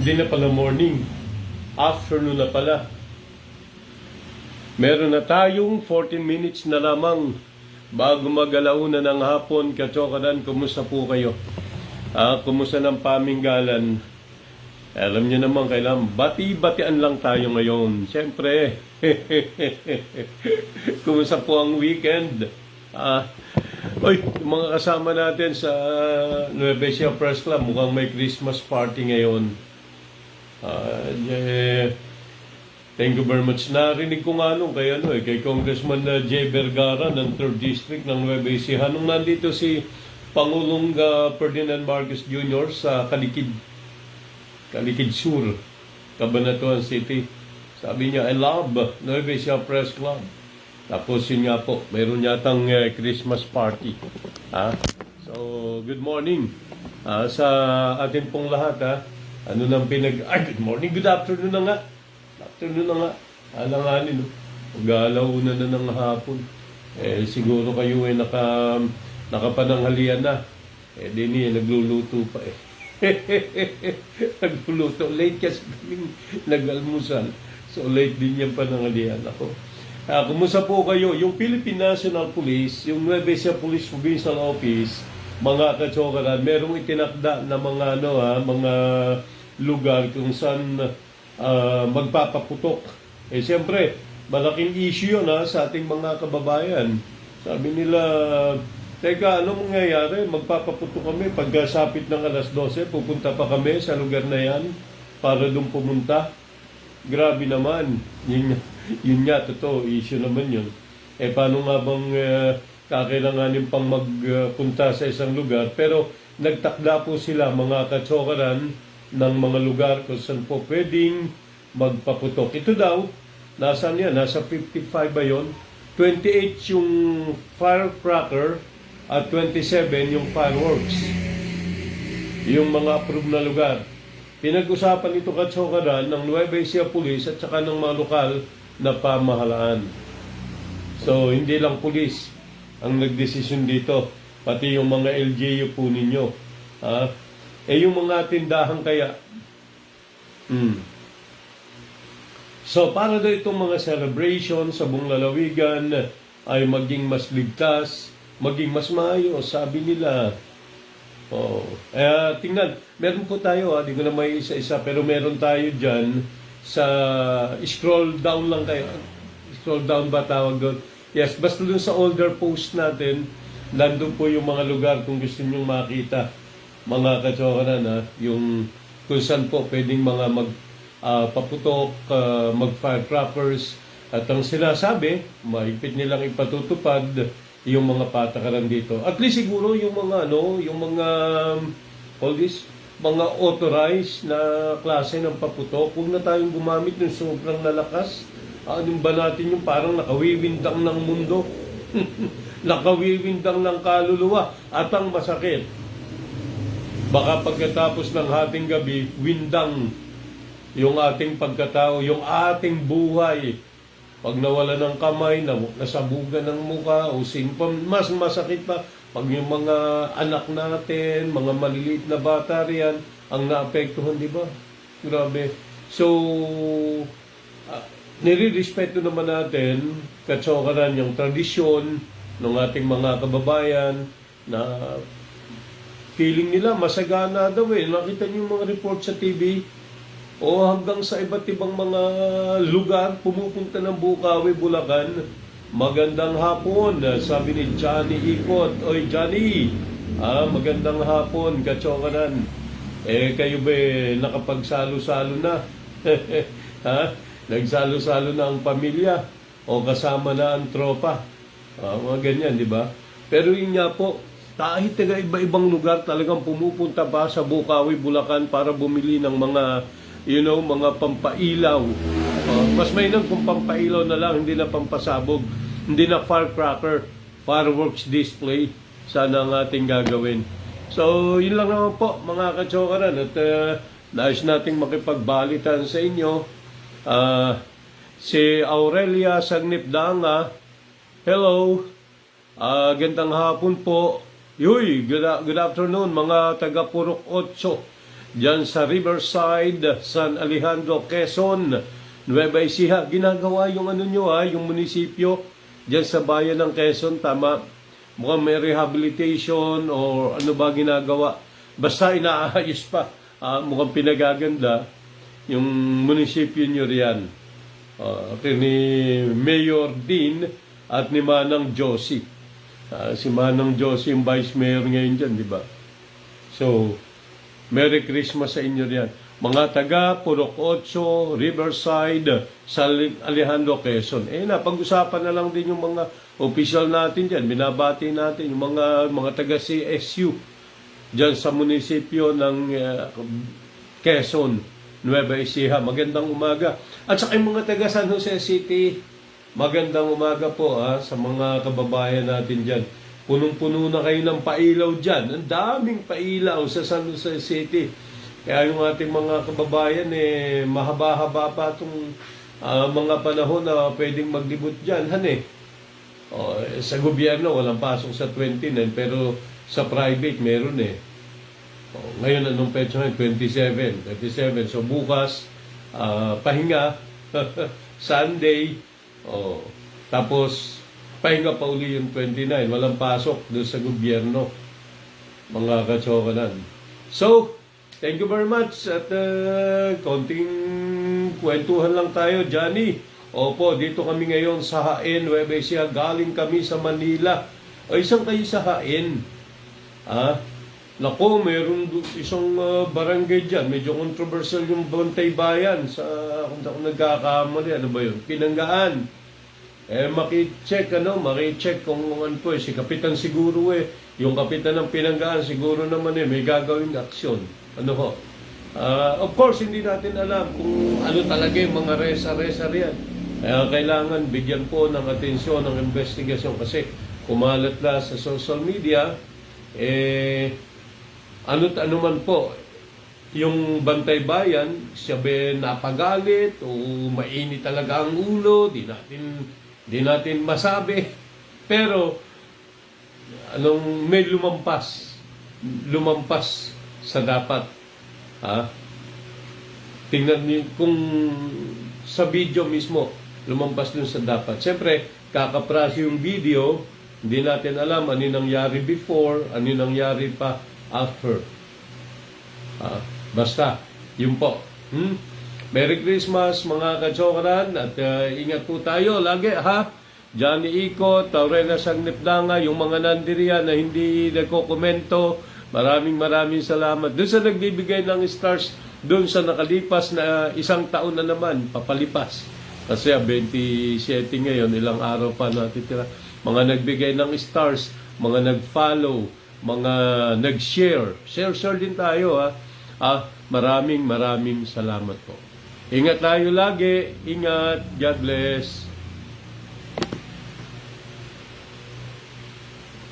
Hindi na pala morning. Afternoon na pala. Meron na tayong 14 minutes na lamang bago mag-alauna ng hapon. Kachokaran, kumusta po kayo? Kumusta ng paminggalan? Alam niyo naman, kailangan bati-batian lang tayo ngayon. Siyempre, kumusta po ang weekend? Mga kasama natin sa Nueva Ecija Press Club, mukhang may Christmas party ngayon. Thank you very much. Narinig ko nga kay Congressman J. Vergara ng 3rd District ng Nueva Ecija. Nung nandito si Pangulong Ferdinand Marcos Jr. sa Kalikid Sur, Cabanatuan City. Sabi niya, I love Nueva Ecija Press Club. Tapos yun nga po, mayroon yatang Christmas party. So, good morning sa atin pong lahat. Good morning, good afternoon na nga. Alanganin, mag-alauna na ng hapon. Siguro kayo nakapananghalian na. Nagluluto pa Nagluluto. Late kasi kaming nag-almusal. So, late din yung pananghalian ako. Kumusta po kayo? Yung Philippine National Police, yung Nueva Ecija Police Provincial Office, mga kachokaran, merong itinakda na mga lugar kung saan magpapaputok. Siyempre, malaking issue yun sa ating mga kababayan. Sabi nila, teka, ano mangyayari? Magpapaputok kami pagkasapit ng alas 12, pupunta pa kami sa lugar na yan para doon pumunta. Grabe naman. Yun nga, totoo, issue naman yun. Paano nga bang kakailanganin pang magpunta sa isang lugar? Pero nagtakda po sila, mga kachokaran, ng mga lugar kung saan po pwedeng magpaputok. Ito daw, nasaan yan? Nasa 55 ba yun? 28 yung firecracker at 27 yung fireworks. Yung mga approved na lugar. Pinag-usapan ito kachokaran ng Nueva Ecija Police at saka ng mga lokal na pamahalaan. So, hindi lang police ang nagdesisyon dito, pati yung mga LGU po ninyo. Yung mga tindahan kaya. So, para daw itong mga celebration sa buong lalawigan ay maging mas ligtas, maging mas maayos, sabi nila. Tingnan, meron po tayo, di ko na may isa-isa, pero meron tayo dyan sa scroll down lang kayo. Scroll down ba tawag doon? Yes, basta doon sa older post natin, nandun po yung mga lugar kung gusto nyo makita. Mga kachokaran, yung kung saan po pwedeng mga magpaputok, mag-firecrackers. At ang sinasabi, mahigpit nilang ipatutupad yung mga patakaran dito. At least siguro yung mga mga authorized na klase ng paputok, huwag na tayong gumamit ng sobrang lalakas. Ano ba natin yung parang nakawiwindang ng mundo? Nakawiwindang ng kaluluwa at ang masakit. Baka pagkatapos ng hating gabi, windang yung ating pagkatao, yung ating buhay. Pag nawala ng kamay, nasabugan ng muka, o mas masakit pa pag yung mga anak natin, mga maliliit na bata riyan, ang naapektuhan, di ba? Grabe. So, nirirespeto naman natin, kachokaran, yung tradisyon ng ating mga kababayan na feeling nila masagana daw Nakita niyo yung mga report sa TV o hanggang sa iba't ibang mga lugar pumupunta ng Bukawi, Bulacan. Magandang hapon, sabi ni Johnny Ikot. Oy Johnny, magandang hapon, kachokaran. Kayo ba nakapagsalo-salo na? Nagsalo-salo na ang pamilya o kasama na ang tropa. Mga ganyan, di ba? Pero yun nga po, kahit iba-ibang lugar talagang pumupunta pa sa Bukawi, Bulacan para bumili ng mga mga pampailaw. Mas mainam kung pampailaw na lang, hindi na pampasabog, hindi na firecracker, fireworks display. Sana ang ating gagawin. So, yun lang naman po mga kachokaran. At nais nating makipagbalitan sa inyo. Si Aurelia Sagnip Danga, hello. Gandang hapon po. Good afternoon mga taga Purok 8. dyan sa Riverside, San Alejandro, Quezon, Nueva Ecija. Ginagawa yung ano nyo yung munisipyo dyan sa bayan ng Quezon, tama. Mukhang may rehabilitation or ano ba ginagawa. Basta inaayos pa. Mukhang pinagaganda yung munisipyo nyo riyan. Ni Mayor Dean at ni Manang Josie. Si Manang Josie yung Vice Mayor ngayon dyan, di ba? So, Merry Christmas sa inyo riyan. Mga taga Purok 8, Riverside, San Alejandro, Quezon. Napag-usapan na lang din yung mga official natin dyan. Binabati natin yung mga taga CSU dyan sa munisipyo ng Quezon, Nueva Ecija. Magandang umaga. At saka yung mga taga San Jose City, magandang umaga po sa mga kababayan natin dyan. Punong-puno na kayo ng pailaw dyan. Ang daming pailaw sa San Jose City. Kaya yung ating mga kababayan, mahaba-haba pa itong mga panahon na pwedeng maglibot dyan. Sa gobyerno, walang pasok sa 29, pero sa private, meron ngayon, anong petsa ngayon? 27. So, bukas, pahinga, Sunday, tapos, pahinga pa uli yung 29. Walang pasok doon sa gobyerno, mga katsokanan. So, thank you very much. At konting kwentuhan lang tayo, Johnny. Opo, dito kami ngayon sa Hain, Nueva Ecija. Galing kami sa Manila. Isang kayo sa Hain. Naku, mayroon isang barangay dyan. Medyo controversial yung Bantay Bayan. Kung ako nagkakamali, ano ba yun? Pinanggaan. Maki-check kung ano po, si Kapitan siguro yung Kapitan ng Pinanggaan siguro naman may gagawing aksyon. Of course, hindi natin alam kung ano talaga yung mga resa-resa riyan. Kailangan bigyan po ng atensyon ng investigasyon kasi kumalat na sa social media, ano man po, yung Bantay Bayan, sabi napagalit o mainit talaga ang ulo, di natin masabi. Pero, may lumampas sa dapat. Tingnan niyo kung sa video mismo, lumampas dun sa dapat. Siyempre, kakapraso yung video, hindi natin alam ano yung nangyari before, ano yung nangyari pa after. Basta, yun po. Merry Christmas mga katsokaran at ingat po tayo lagi Johnny Iko, Taurena Sangnipdanga, yung mga nandiriya na hindi nagkokomento, maraming salamat. Doon sa nagbibigay ng stars, doon sa nakalipas na isang taon na naman, papalipas. Kasi 27 ngayon, ilang araw pa natitira. Mga nagbigay ng stars, mga nag-follow, mga nag-share. Share din tayo maraming salamat po. Ingat tayo lagi. Ingat. God bless.